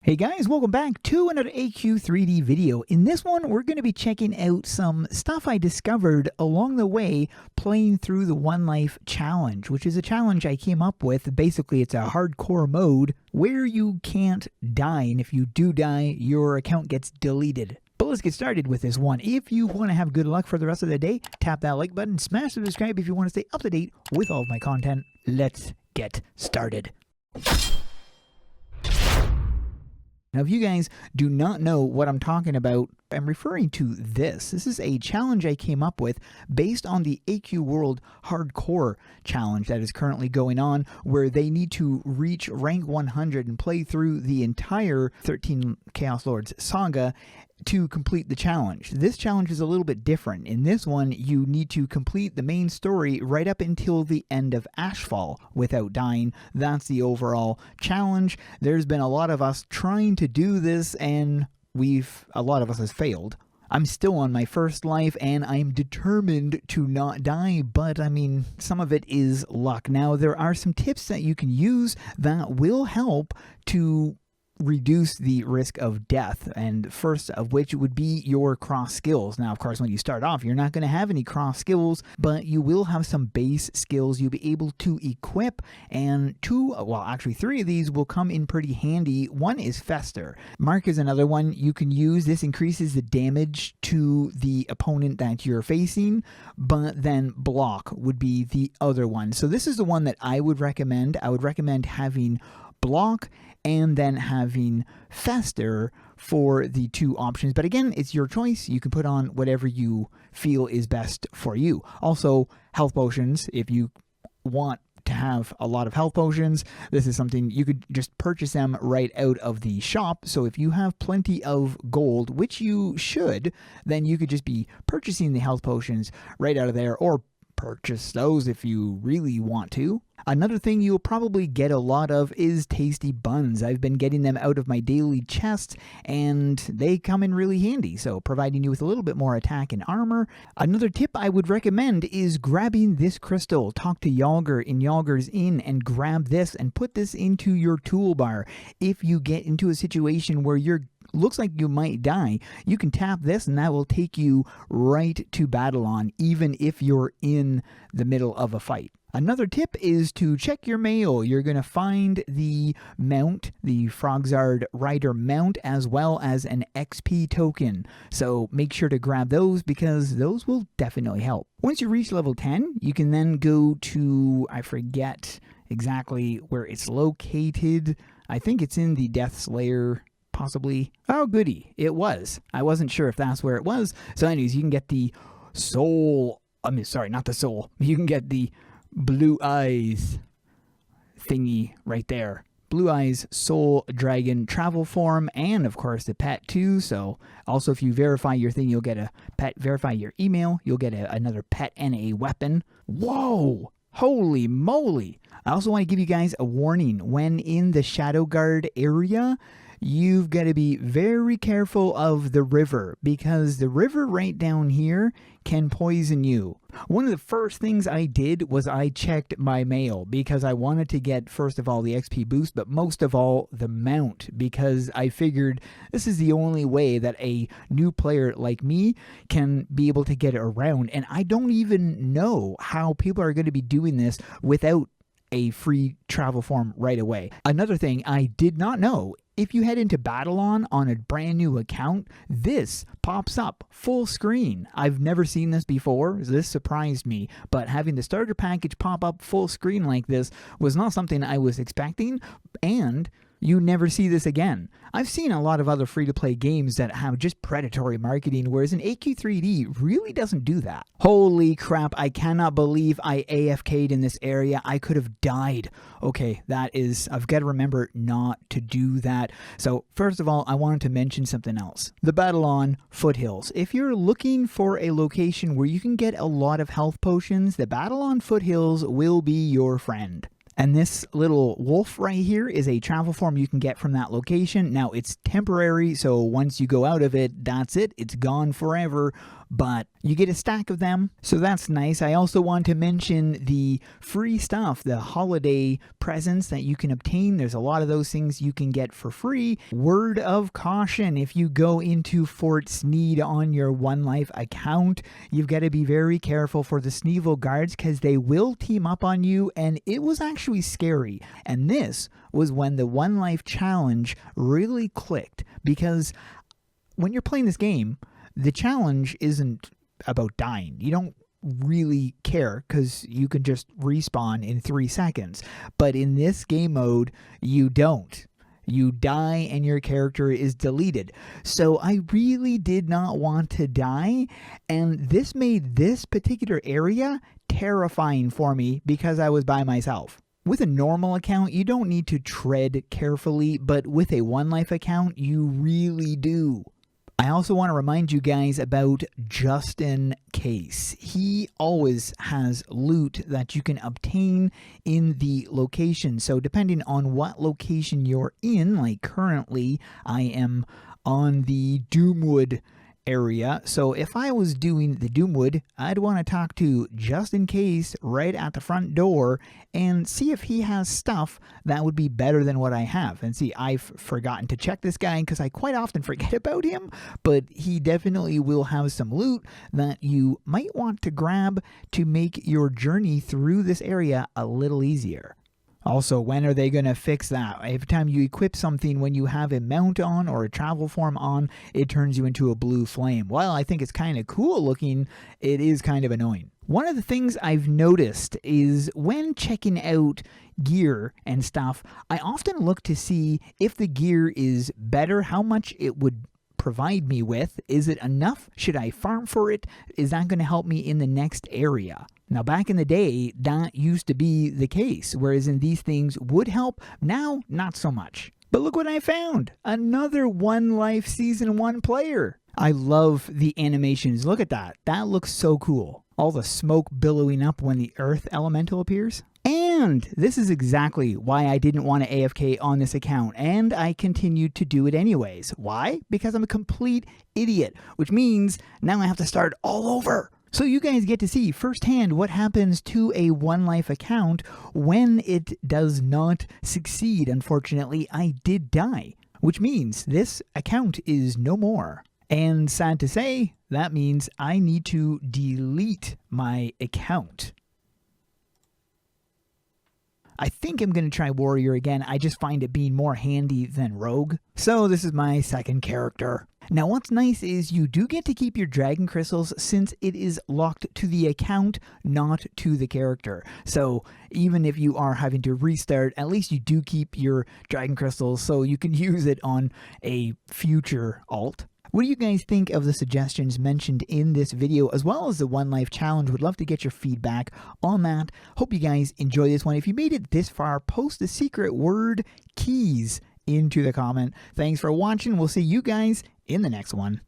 Hey guys, welcome back to another AQ3D video. In this one, we're going to be checking out some stuff I discovered along the way playing through the One Life Challenge, which is a challenge I came up with. Basically, it's a hardcore mode where you can't die, and if you do die, your account gets deleted. But let's get started with this one. If you want to have good luck for the rest of the day, tap that like button, smash the subscribe if you want to stay up to date with all of my content. Let's get started. Now, if you guys do not know what I'm talking about, I'm referring to this. This is a challenge I came up with based on the AQ World Hardcore Challenge that is currently going on, where they need to reach rank 100 and play through the entire 13 Chaos Lords saga to complete the challenge. This challenge is a little bit different. In this one, you need to complete the main story right up until the end of Ashfall without dying. That's the overall challenge. There's been a lot of us trying to do this, and a lot of us has failed. I'm still on my first life, and I'm determined to not die, but I mean, some of it is luck. Now, there are some tips that you can use that will help to reduce the risk of death, and first of which would be your cross skills. Now, of course, when you start off, you're not going to have any cross skills, but you will have some base skills you'll be able to equip, and three of these will come in pretty handy. One is Fester. Mark is another one you can use. This increases the damage to the opponent that you're facing, but then Block would be the other one. So this is the one that I would recommend. I would recommend having Block and then having Fester for the two options. But again, it's your choice. You can put on whatever you feel is best for you. Also, health potions. If you want to have a lot of health potions, this is something you could just purchase them right out of the shop. So if you have plenty of gold, which you should, then you could just be purchasing the health potions right out of there, or purchase those if you really want to. Another thing you'll probably get a lot of is tasty buns. I've been getting them out of my daily chest, and they come in really handy, so providing you with a little bit more attack and armor. Another tip I would recommend is grabbing this crystal. Talk to Yalger in Yalger's Inn and grab this and put this into your toolbar. If you get into a situation where looks like you might die, you can tap this and that will take you right to Babylon, even if you're in the middle of a fight. Another tip is to check your mail. You're going to find the mount, the Frogzard Rider mount, as well as an XP token. So make sure to grab those, because those will definitely help. Once you reach level 10, you can then go to, I forget exactly where it's located. I think it's in the Death Slayer, possibly. Oh, goody. It was. I wasn't sure if that's where it was. So anyways, you can get the soul. Not the soul. You can get the Blue Eyes thingy right there. Blue Eyes Soul Dragon travel form, and of course the pet too. So also, if you verify your thing, you'll get a pet. Verify your email, you'll get another pet and a weapon. Whoa! Holy moly! I also want to give you guys a warning. When in the Shadow Guard area, you've got to be very careful of the river, because the river right down here can poison you. One of the first things I did was I checked my mail, because I wanted to get, first of all, the XP boost, but most of all, the mount, because I figured this is the only way that a new player like me can be able to get around. And I don't even know how people are going to be doing this without a free travel form right away. Another thing I did not know, if you head into Babylon on a brand new account, this pops up full screen. I've never seen this before. This surprised me, but having the starter package pop up full screen like this was not something I was expecting, and you never see this again. I've seen a lot of other free-to-play games that have just predatory marketing, whereas an AQ3D really doesn't do that. Holy crap, I cannot believe I AFK'd in this area. I could have died. Okay, I've got to remember not to do that. So first of all, I wanted to mention something else. The Babylon Foothills. If you're looking for a location where you can get a lot of health potions, the Babylon Foothills will be your friend. And this little wolf right here is a travel form you can get from that location. Now, it's temporary, so once you go out of it, that's it. It's gone forever. but you get a stack of them, so that's nice. I also want to mention the free stuff, the holiday presents that you can obtain. There's a lot of those things you can get for free. Word of caution, if you go into Fort Sneed on your One Life account, you've got to be very careful for the Sneevil guards because they will team up on you, and it was actually scary. And this was when the One Life challenge really clicked, because when you're playing this game, the challenge isn't about dying. You don't really care because you can just respawn in 3 seconds. But in this game mode, you don't. You die and your character is deleted. So I really did not want to die, and this made this particular area terrifying for me because I was by myself. With a normal account, you don't need to tread carefully, but with a One Life account, you really do. I also want to remind you guys about Just In Case. He always has loot that you can obtain in the location. So depending on what location you're in, like currently I am on the Doomwood area. So if I was doing the Doomwood, I'd want to talk to Just In Case right at the front door and see if he has stuff that would be better than what I have. And see, I've forgotten to check this guy because I quite often forget about him, but he definitely will have some loot that you might want to grab to make your journey through this area a little easier. Also, when are they going to fix that? Every time you equip something, when you have a mount on or a travel form on, it turns you into a blue flame. While I think it's kind of cool looking, it is kind of annoying. One of the things I've noticed is when checking out gear and stuff, I often look to see if the gear is better, how much it would provide me with. Is it enough? Should I farm for it? Is that going to help me in the next area? Now, back in the day, that used to be the case, whereas in these things would help. Now, not so much. But look what I found. Another One Life Season 1 player. I love the animations. Look at that. That looks so cool. All the smoke billowing up when the Earth Elemental appears. And this is exactly why I didn't want to AFK on this account, and I continued to do it anyways. Why? Because I'm a complete idiot, which means now I have to start all over. So you guys get to see firsthand what happens to a One Life account when it does not succeed. Unfortunately, I did die, which means this account is no more. And sad to say, that means I need to delete my account. I think I'm going to try Warrior again. I just find it being more handy than Rogue. So this is my second character. Now what's nice is you do get to keep your dragon crystals since it is locked to the account, not to the character. So even if you are having to restart, at least you do keep your dragon crystals so you can use it on a future alt. What do you guys think of the suggestions mentioned in this video, as well as the One Life Challenge? Would love to get your feedback on that. Hope you guys enjoy this one. If you made it this far, post the secret word keys into the comment. Thanks for watching. We'll see you guys in the next one.